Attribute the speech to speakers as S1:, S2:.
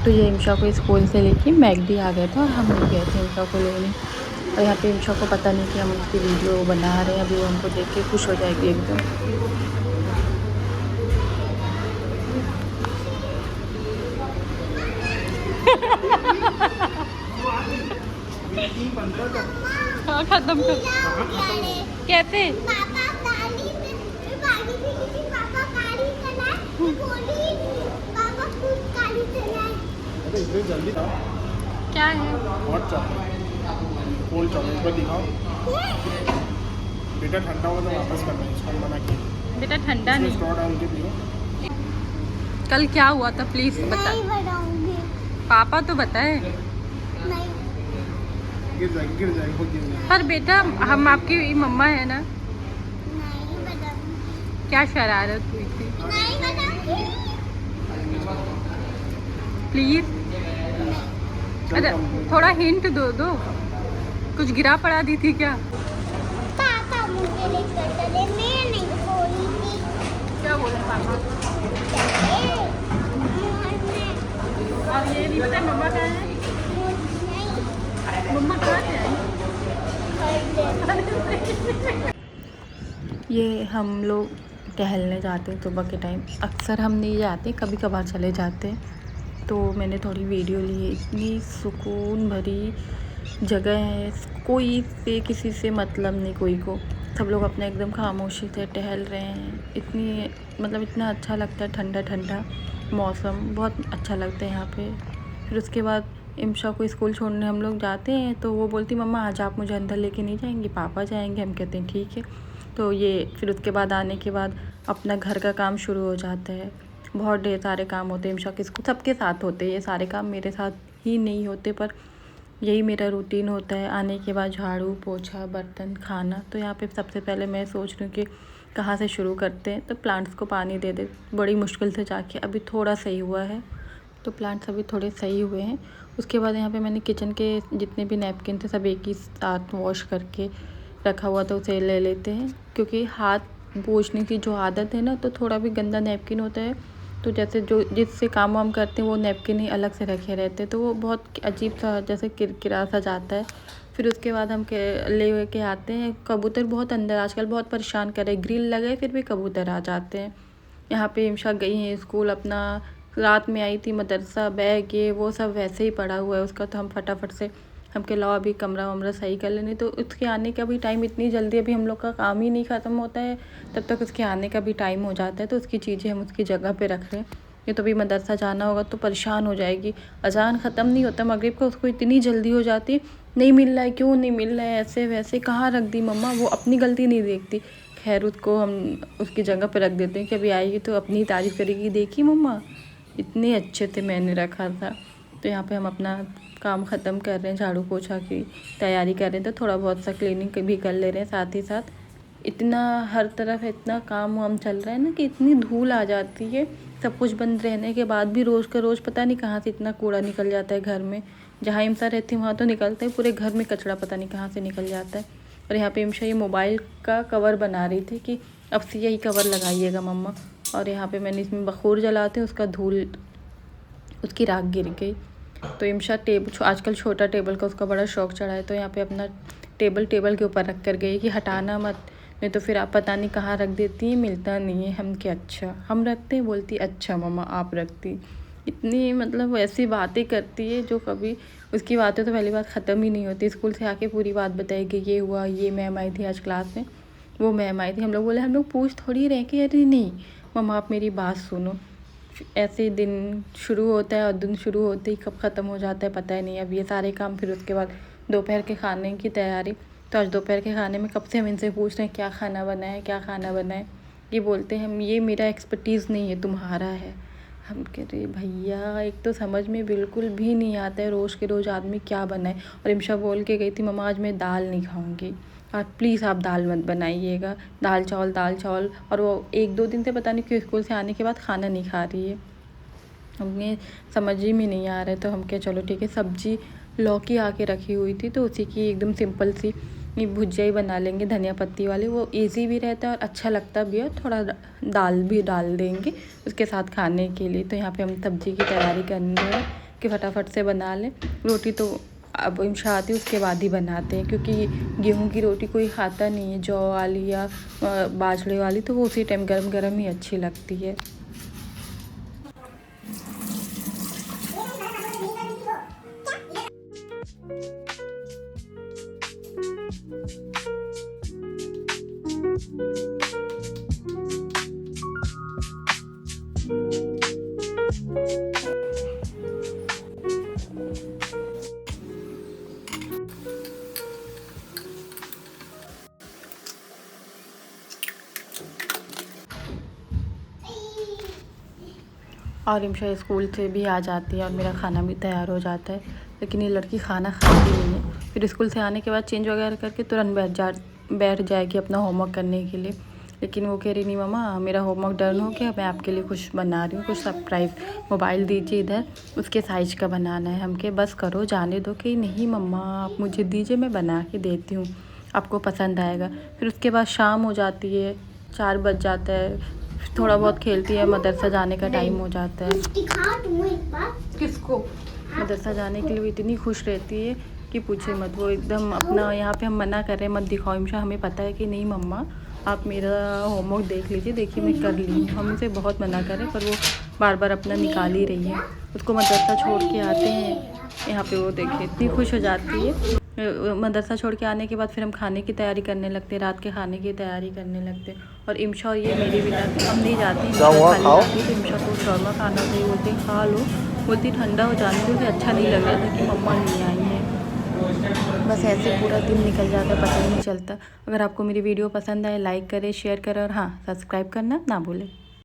S1: तो ये इमशा को स्कूल से लेके मैगडी आ गए थे और हम लोग गए थे इमशा को लेने। और यहाँ पे इमशा को पता नहीं कि हम उसकी वीडियो बना रहे हैं। अभी वो हमको देख के खुश हो जाएगी एकदम। हाँ खत्म कर। कैसे
S2: जल्दी
S1: क्या है?
S2: हॉट चॉकलेट, कोल्ड चॉकलेट पर दिखाओ। बेटा ठंडा होगा तो वापस करना है, इसको मना किया।
S1: बेटा ठंडा नहीं।
S2: स्ट्रॉ डाल के पियो।
S1: कल क्या हुआ था प्लीज बता। पापा तो बताए।
S2: गिर जाएगा खुद गिर जाएगा।
S1: पर बेटा हम आपकी मम्मा है ना। क्या शरारत हुई थी प्लीज। अरे थोड़ा हिंट दो। कुछ गिरा पड़ा दी थी क्या?
S3: पापा मुझे लेकर चले, मैं नहीं बोली थी।
S1: क्या बोले पापा? और ये नहीं पता मम्मा कहाँ है? मम्मा कहाँ है? ये हम लोग टहलने जाते हैं सुबह के टाइम। अक्सर हम नहीं जाते, कभी कभार चले जाते हैं। तो मैंने थोड़ी वीडियो ली है। इतनी सुकून भरी जगह है, कोई से किसी से मतलब नहीं कोई को। सब लोग अपने एकदम खामोशी से टहल रहे हैं। इतनी मतलब इतना अच्छा लगता है, ठंडा ठंडा मौसम बहुत अच्छा लगता है यहाँ पे। फिर उसके बाद इमशा को स्कूल छोड़ने हम लोग जाते हैं तो वो बोलती मम्मा आज आप मुझे अंदर लेके नहीं जाएंगी, पापा जाएंगे। हम कहते हैं ठीक है। तो ये फिर उसके बाद आने के बाद अपना घर का काम शुरू हो जाता है। बहुत ढेर सारे काम होते हैं इमशा के स्कूल, सबके साथ होते हैं ये सारे काम, मेरे साथ ही नहीं होते पर यही मेरा रूटीन होता है। आने के बाद झाड़ू पोछा बर्तन खाना। तो यहाँ पे सबसे पहले मैं सोच रही हूँ कि कहाँ से शुरू करते हैं। तो प्लांट्स को पानी दे दे, बड़ी मुश्किल से जाके अभी थोड़ा सही हुआ है। तो प्लांट्स अभी थोड़े सही हुए हैं। उसके बाद यहाँ पे मैंने किचन के जितने भी नैपकिन थे सब एक ही साथ वॉश करके रखा हुआ था, उसे ले लेते हैं। क्योंकि हाथ पोंछने की जो आदत है ना, तो थोड़ा भी गंदा नैपकिन होता है तो जैसे जो जिससे काम वाम करते हैं वो नैपकिन ही अलग से रखे रहते हैं तो वो बहुत अजीब सा जैसे किरकिरा सा जाता है। फिर उसके बाद हम ले के आते हैं। कबूतर बहुत अंदर आजकल बहुत परेशान कर रहे हैं, ग्रिल लगे फिर भी कबूतर आ जाते हैं। यहाँ पे इमशा गई हैं स्कूल, अपना रात में आई थी मदरसा, बैग ये वो सब वैसे ही पड़ा हुआ है उसका। तो हम फटाफट से हम के लाओ अभी कमरा वमरा सही कर लेने। तो उसके आने का भी टाइम इतनी जल्दी अभी हम लोग का काम ही नहीं ख़त्म होता है, तब तक उसके आने का भी टाइम हो जाता है। तो उसकी चीज़ें हम उसकी जगह पे रख रहे हैं। ये तो अभी मदरसा जाना होगा तो परेशान हो जाएगी। अजान ख़त्म नहीं होता मगरिब का, उसको इतनी जल्दी हो जाती, नहीं मिल रहा है क्यों नहीं मिल रहा है, ऐसे वैसे कहाँ रख दी मम्मा। वो अपनी गलती नहीं देखती। खैर उसको हम उसकी जगह पे रख देते हैं कि अभी आएगी तो अपनी तारीफ़ करेगी, देखी मम्मा इतने अच्छे थे मैंने रखा था। तो यहाँ पे हम अपना काम ख़त्म कर रहे हैं, झाड़ू पोछा की तैयारी कर रहे थे, थोड़ा बहुत सा क्लीनिंग भी कर ले रहे हैं साथ ही साथ। इतना हर तरफ इतना काम वाम चल रहा है ना कि इतनी धूल आ जाती है। सब कुछ बंद रहने के बाद भी रोज़ का रोज़ पता नहीं कहाँ से इतना कूड़ा निकल जाता है घर में। जहाँ इमसा रहती है वहाँ तो निकलता है, पूरे घर में कचरा पता नहीं कहाँ से निकल जाता है। और यहाँ पे इमशा ये मोबाइल का कवर बना रही थी कि अब से यही कवर लगाइएगा मम्मा। और यहाँ पे मैंने इसमें बखूर जलाते हैं, उसका धूल उसकी राख गिर गई। तो इमशा आजकल छोटा टेबल का उसका बड़ा शौक़ चढ़ा है। तो यहाँ पे अपना टेबल के ऊपर रख कर गई कि हटाना मत, नहीं तो फिर आप पता नहीं कहाँ रख देती हैं, मिलता नहीं है। हम क्या अच्छा हम रखते हैं, बोलती अच्छा मम्मा आप रखती। इतनी मतलब ऐसी बातें करती है जो कभी उसकी बातें तो पहली बात ख़त्म ही नहीं होती। स्कूल से आके पूरी बात बताएगी, ये हुआ, ये मैम आई थी आज क्लास में, वो मैम आई थी। हम लोग बोले हम लोग पूछ थोड़ी रहे कि अरे नहीं मम्मा आप मेरी बात सुनो। ऐसे दिन शुरू होता है और दिन शुरू होते ही कब ख़त्म हो जाता है पता ही नहीं। अब ये सारे काम, फिर उसके बाद दोपहर के खाने की तैयारी। तो आज दोपहर के खाने में कब से हम इनसे पूछ रहे हैं क्या खाना बनाए क्या खाना बनाए। ये बोलते हैं हम ये मेरा एक्सपर्टीज़ नहीं है तुम्हारा है। हम कह रहे भैया एक तो समझ में बिल्कुल भी नहीं आता है रोज़ के रोज़ आदमी क्या बनाए। और इमशा बोल के गई थी मम्मा आज मैं दाल नहीं खाऊंगी, और प्लीज़ आप दाल मत बनाइएगा, दाल चावल। और वो 1-2 दिन से पता नहीं क्यों स्कूल से आने के बाद खाना नहीं खा रही है। हमें समझ ही में नहीं आ रहा है। तो हम क्या चलो ठीक है, सब्जी लौकी आके रखी हुई थी तो उसी की एकदम सिंपल सी भुजिया ही बना लेंगे धनिया पत्ती वाली, वो इजी भी रहता है और अच्छा लगता भी है। थोड़ा दाल भी डाल देंगे उसके साथ खाने के लिए। तो यहाँ पे हम सब्ज़ी की तैयारी कर रहे हैं। कि फटाफट से बना लें। रोटी तो अब इंशा आती है उसके बाद ही बनाते हैं, क्योंकि गेहूं की रोटी कोई खाता नहीं है, जौ वाली या बाजरे वाली, तो वो उसी टाइम गरम गरम ही अच्छी लगती है। और इंशा स्कूल से भी आ जाती है और मेरा खाना भी तैयार हो जाता है, लेकिन ये लड़की खाना खाती नहीं है। फिर स्कूल से आने के बाद चेंज वगैरह करके तुरंत बैठ जाएगी अपना होमवर्क करने के लिए। लेकिन वो कह रही नहीं मम्मा मेरा होमवर्क डन हो गया, मैं आपके लिए कुछ बना रही हूँ, कुछ सरप्राइज़। मोबाइल दीजिए इधर, उसके साइज का बनाना है हमके, बस करो जाने दो। कि नहीं मम्मा आप मुझे दीजिए, मैं बना के देती हूँ, आपको पसंद आएगा। फिर उसके बाद शाम हो जाती है, 4 बज जाता है, थोड़ा बहुत खेलती है, मदरसा जाने का टाइम हो जाता है। किसको? मदरसा जाने के लिए वो इतनी खुश रहती है कि पूछे मत। वो एकदम अपना यहाँ पे हम मना कर रहे हैं मत दिखाओ इंशा, हमें पता है कि नहीं मम्मा आप मेरा होमवर्क देख लीजिए, देखिए मैं कर ली हूँ। हम उसे बहुत मना कर रहे हैं पर वो बार बार अपना निकाल ही रही है। उसको मदरसा छोड़ के आते हैं, यहाँ पे वो देखिए इतनी खुश हो जाती है। मदरसा छोड़ के आने के बाद फिर हम खाने की तैयारी करने लगते हैं, रात के खाने की तैयारी करने लगते हैं। और इंशा और ये मेरे बिना हम नहीं जाते हैं, खाली जाती है तो इंशा को शौरमा खाना चाहिए, बोलते खा लो, बोलती ठंडा हो जाने दो, अच्छा नहीं लग रहा था कि मम्मा नहीं आई हैं। बस ऐसे पूरा दिन निकल जाता है, पता ही नहीं चलता। अगर आपको मेरी वीडियो पसंद आए लाइक करें, शेयर करें और हाँ सब्सक्राइब करना ना भूलें।